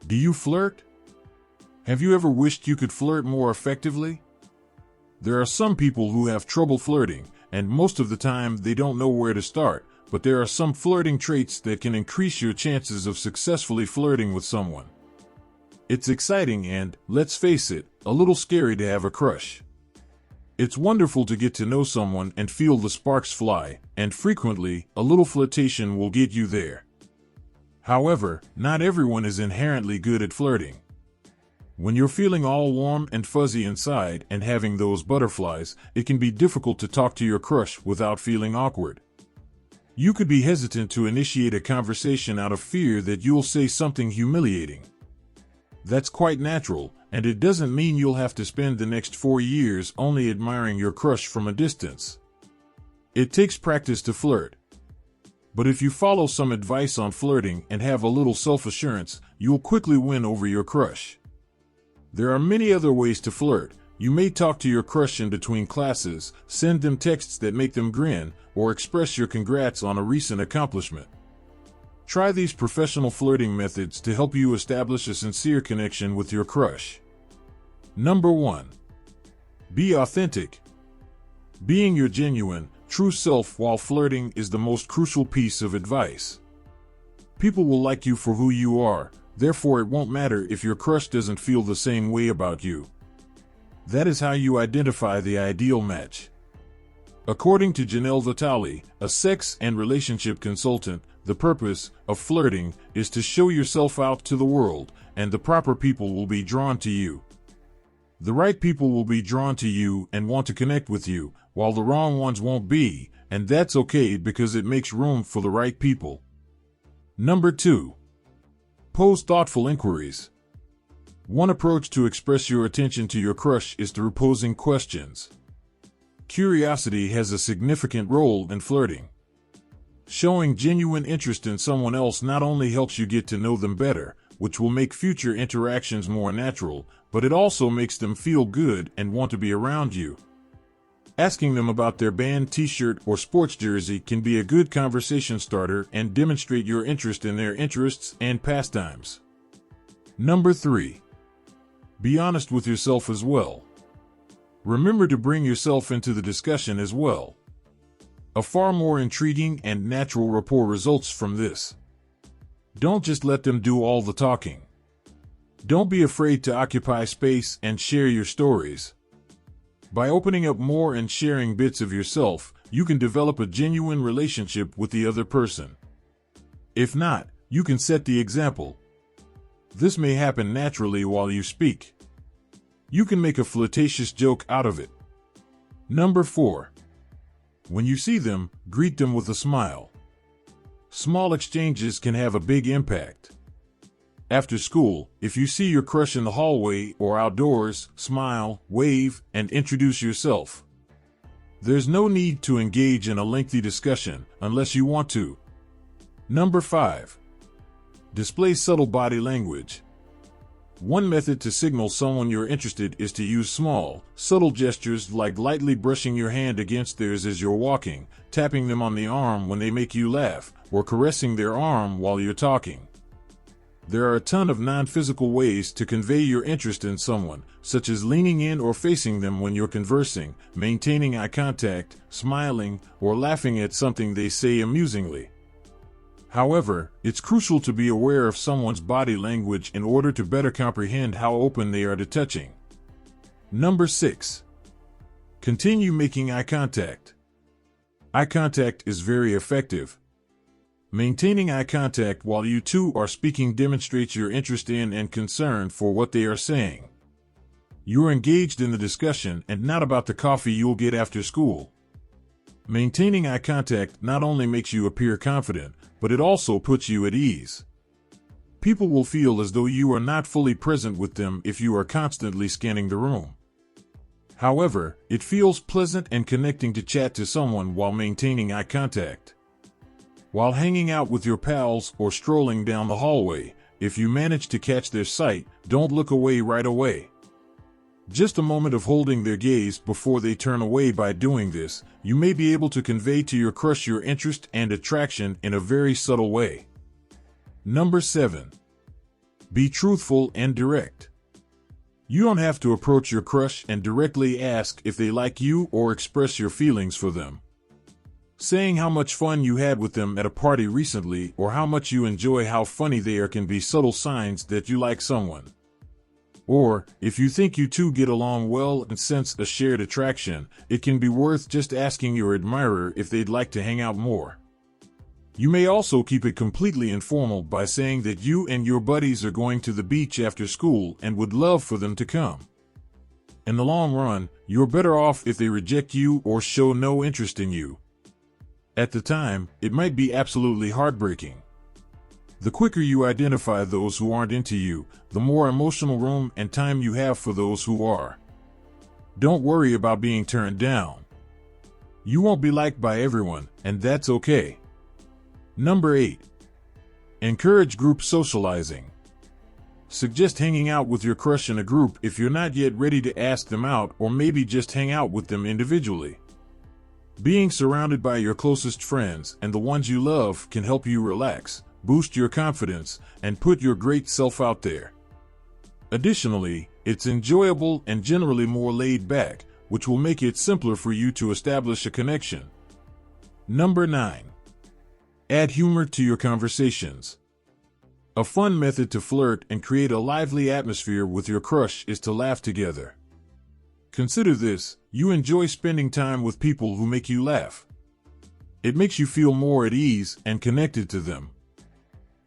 Do you flirt? Have you ever wished you could flirt more effectively? There are some people who have trouble flirting, and most of the time they don't know where to start, but there are some flirting traits that can increase your chances of successfully flirting with someone. It's exciting and, let's face it, a little scary to have a crush. It's wonderful to get to know someone and feel the sparks fly, and frequently, a little flirtation will get you there. However, not everyone is inherently good at flirting. When you're feeling all warm and fuzzy inside and having those butterflies, it can be difficult to talk to your crush without feeling awkward. You could be hesitant to initiate a conversation out of fear that you'll say something humiliating. That's quite natural, and it doesn't mean you'll have to spend the next 4 years only admiring your crush from a distance. It takes practice to flirt. But if you follow some advice on flirting and have a little self-assurance, you'll quickly win over your crush. There are many other ways to flirt. You may talk to your crush in between classes, send them texts that make them grin, or express your congrats on a recent accomplishment. Try these professional flirting methods to help you establish a sincere connection with your crush. Number 1. Be authentic. Being your genuine, true self while flirting is the most crucial piece of advice. People will like you for who you are, therefore it won't matter if your crush doesn't feel the same way about you. That is how you identify the ideal match. According to Janelle Vitale, a sex and relationship consultant, the purpose of flirting is to show yourself out to the world, and the proper people will be drawn to you. The right people will be drawn to you and want to connect with you, while the wrong ones won't be, and that's okay because it makes room for the right people. Number 2. Pose thoughtful inquiries. One approach to express your attention to your crush is through posing questions. Curiosity has a significant role in flirting. Showing genuine interest in someone else not only helps you get to know them better, which will make future interactions more natural, but it also makes them feel good and want to be around you. Asking them about their band t-shirt or sports jersey can be a good conversation starter and demonstrate your interest in their interests and pastimes. Number 3. Be honest with yourself as well. Remember to bring yourself into the discussion as well. A far more intriguing and natural rapport results from this. Don't just let them do all the talking. Don't be afraid to occupy space and share your stories. By opening up more and sharing bits of yourself, you can develop a genuine relationship with the other person. If not, you can set the example. This may happen naturally while you speak. You can make a flirtatious joke out of it. Number 4. When you see them, greet them with a smile. Small exchanges can have a big impact. After school, if you see your crush in the hallway or outdoors, smile, wave, and introduce yourself. There's no need to engage in a lengthy discussion unless you want to. Number 5. Display subtle body language. One method to signal someone you're interested is to use small, subtle gestures like lightly brushing your hand against theirs as you're walking, tapping them on the arm when they make you laugh, or caressing their arm while you're talking. There are a ton of non-physical ways to convey your interest in someone, such as leaning in or facing them when you're conversing, maintaining eye contact, smiling, or laughing at something they say amusingly. However, it's crucial to be aware of someone's body language in order to better comprehend how open they are to touching. Number 6. Continue making eye contact. Eye contact is very effective. Maintaining eye contact while you two are speaking demonstrates your interest in and concern for what they are saying. You're engaged in the discussion and not about the coffee you'll get after school. Maintaining eye contact not only makes you appear confident, but it also puts you at ease. People will feel as though you are not fully present with them if you are constantly scanning the room. However, it feels pleasant and connecting to chat to someone while maintaining eye contact. While hanging out with your pals or strolling down the hallway, if you manage to catch their sight, don't look away right away. Just a moment of holding their gaze before they turn away. By doing this, you may be able to convey to your crush your interest and attraction in a very subtle way. Number 7. Be truthful and direct. You don't have to approach your crush and directly ask if they like you or express your feelings for them. Saying how much fun you had with them at a party recently or how much you enjoy how funny they are can be subtle signs that you like someone. Or, if you think you two get along well and sense a shared attraction, it can be worth just asking your admirer if they'd like to hang out more. You may also keep it completely informal by saying that you and your buddies are going to the beach after school and would love for them to come. In the long run, you're better off if they reject you or show no interest in you. At the time, it might be absolutely heartbreaking. The quicker you identify those who aren't into you, the more emotional room and time you have for those who are. Don't worry about being turned down. You won't be liked by everyone, and that's okay. Number 8. Encourage group socializing. Suggest hanging out with your crush in a group if you're not yet ready to ask them out, or maybe just hang out with them individually. Being surrounded by your closest friends and the ones you love can help you relax, boost your confidence, and put your great self out there. Additionally, it's enjoyable and generally more laid back, which will make it simpler for you to establish a connection. Number 9. Add humor to your conversations. A fun method to flirt and create a lively atmosphere with your crush is to laugh together. Consider this: you enjoy spending time with people who make you laugh. It makes you feel more at ease and connected to them.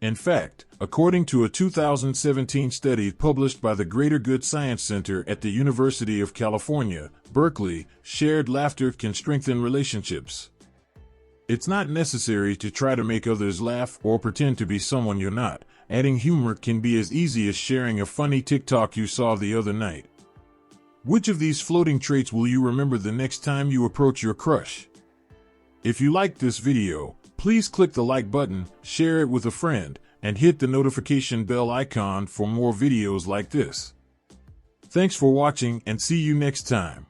In fact, according to a 2017 study published by the Greater Good Science Center at the University of California, Berkeley, shared laughter can strengthen relationships. It's not necessary to try to make others laugh or pretend to be someone you're not. Adding humor can be as easy as sharing a funny TikTok you saw the other night. Which of these floating traits will you remember the next time you approach your crush? If you liked this video, please click the like button, share it with a friend, and hit the notification bell icon for more videos like this. Thanks for watching and see you next time.